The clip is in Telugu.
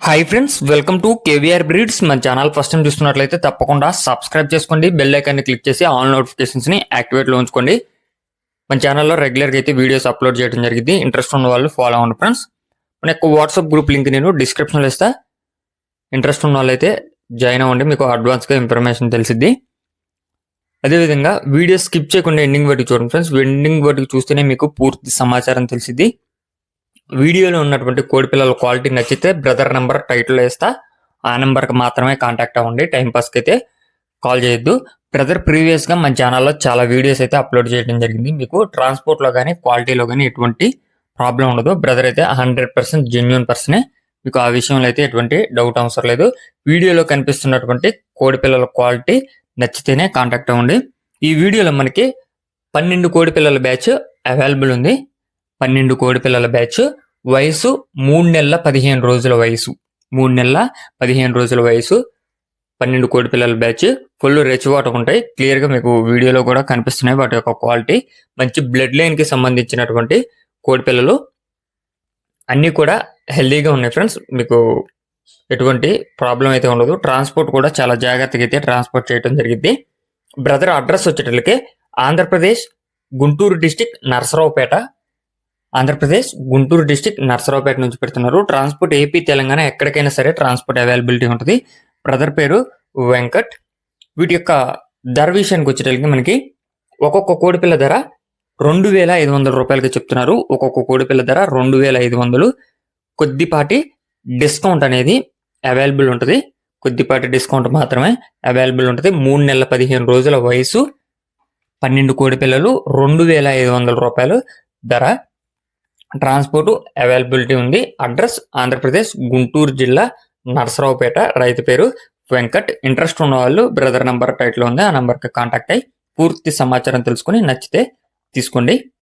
Hi friends, welcome to KVR breeds. మన ఛానల్ ఫస్ట్ టైం చూస్తున్నట్లయితే తప్పకుండా సబ్స్క్రైబ్ చేసుకోండి, బెల్ ఐకాన్ని క్లిక్ చేసి ఆల్ నోటిఫికేషన్స్ని యాక్టివేట్లో ఉంచుకోండి. మన ఛానల్లో రెగ్యులర్గా అయితే వీడియోస్ అప్లోడ్ చేయడం జరిగింది. ఇంట్రెస్ట్ ఉన్న వాళ్ళు ఫాలో అవ్వండి ఫ్రెండ్స్. మన యొక్క వాట్సాప్ గ్రూప్ లింక్ నేను డిస్క్రిప్షన్లో ఇస్తా. ఇంట్రెస్ట్ ఉన్న వాళ్ళు అయితే జాయిన్ అవ్వండి, మీకు అడ్వాన్స్గా ఇన్ఫర్మేషన్ తెలిసిద్ది. అదేవిధంగా వీడియో స్కిప్ చేయకుండా ఎండింగ్ వరకు చూడండి ఫ్రెండ్స్. ఎండింగ్ వరకు చూస్తేనే మీకు పూర్తి సమాచారం తెలిసిద్ది. వీడియోలో ఉన్నటువంటి కోడి పిల్లల క్వాలిటీ నచ్చితే బ్రదర్ నెంబర్ టైటిల్లో వేస్తా, ఆ నెంబర్కి మాత్రమే కాంటాక్ట్ అవ్వండి. టైంపాస్కి అయితే కాల్ చేయొద్దు. బ్రదర్ ప్రీవియస్గా మన ఛానల్లో చాలా వీడియోస్ అయితే అప్లోడ్ చేయడం జరిగింది. మీకు ట్రాన్స్పోర్ట్లో కానీ క్వాలిటీలో కానీ ఎటువంటి ప్రాబ్లం ఉండదు. బ్రదర్ అయితే 100% జెన్యూన్ పర్సనే, మీకు ఆ విషయంలో అయితే ఎటువంటి డౌట్ అవసరం లేదు. వీడియోలో కనిపిస్తున్నటువంటి కోడి పిల్లల క్వాలిటీ నచ్చితేనే కాంటాక్ట్ అవ్వండి. ఈ వీడియోలో మనకి 12 కోడి పిల్లల బ్యాచ్ అవైలబుల్ ఉంది. 12 కోడి పిల్లల బ్యాచ్, వయసు 3 నెలల 15 రోజుల వయసు, 3 నెలల 15 రోజుల వయసు, 12 కోడి పిల్లల బ్యాచ్. ఫుల్ రెచ్చివాట ఉంటాయి, క్లియర్గా మీకు వీడియోలో కూడా కనిపిస్తున్నాయి వాటి యొక్క క్వాలిటీ. మంచి బ్లడ్ లైన్కి సంబంధించినటువంటి కోడి పిల్లలు అన్నీ కూడా హెల్దీగా ఉన్నాయి ఫ్రెండ్స్. మీకు ఎటువంటి ప్రాబ్లం అయితే ఉండదు. ట్రాన్స్పోర్ట్ కూడా చాలా జాగ్రత్తగా అయితే ట్రాన్స్పోర్ట్ చేయడం జరిగింది. Brother address వచ్చేటట్లకే Andhra Pradesh Guntur district Narasaraopet, Andhra Pradesh Guntur district Narasaraopet నుంచి పెడుతున్నారు. ట్రాన్స్పోర్ట్ ఏపీ తెలంగాణ ఎక్కడికైనా సరే ట్రాన్స్పోర్ట్ అవైలబిలిటీ ఉంటుంది. బ్రదర్ పేరు వెంకట్. వీటి యొక్క ధర విషయానికి వచ్చేటప్పటికి మనకి ఒక్కొక్క కోడిపిల్ల ధర 2500 రూపాయలకి చెప్తున్నారు. ఒక్కొక్క కోడిపిల్ల ధర 2500. కొద్దిపాటి డిస్కౌంట్ అనేది అవైలబుల్ ఉంటుంది. కొద్దిపాటి డిస్కౌంట్ మాత్రమే అవైలబుల్ ఉంటుంది. 3 నెలల 15 రోజుల వయసు, 12 కోడిపిల్లలు, 2500 రూపాయలు ధర. ట్రాన్స్పోర్ట్ అవైలబిలిటీ ఉంది. అడ్రస్ ఆంధ్రప్రదేశ్ గుంటూరు జిల్లా నరసరావుపేట. రైతు పేరు వెంకట్. ఇంట్రెస్ట్ ఉన్న వాళ్ళు బ్రదర్ నంబర్ టైటిల్ ఉంది, ఆ నంబర్కి కాంటాక్ట్ అయ్యి పూర్తి సమాచారం తెలుసుకుని నచ్చితే తీసుకోండి.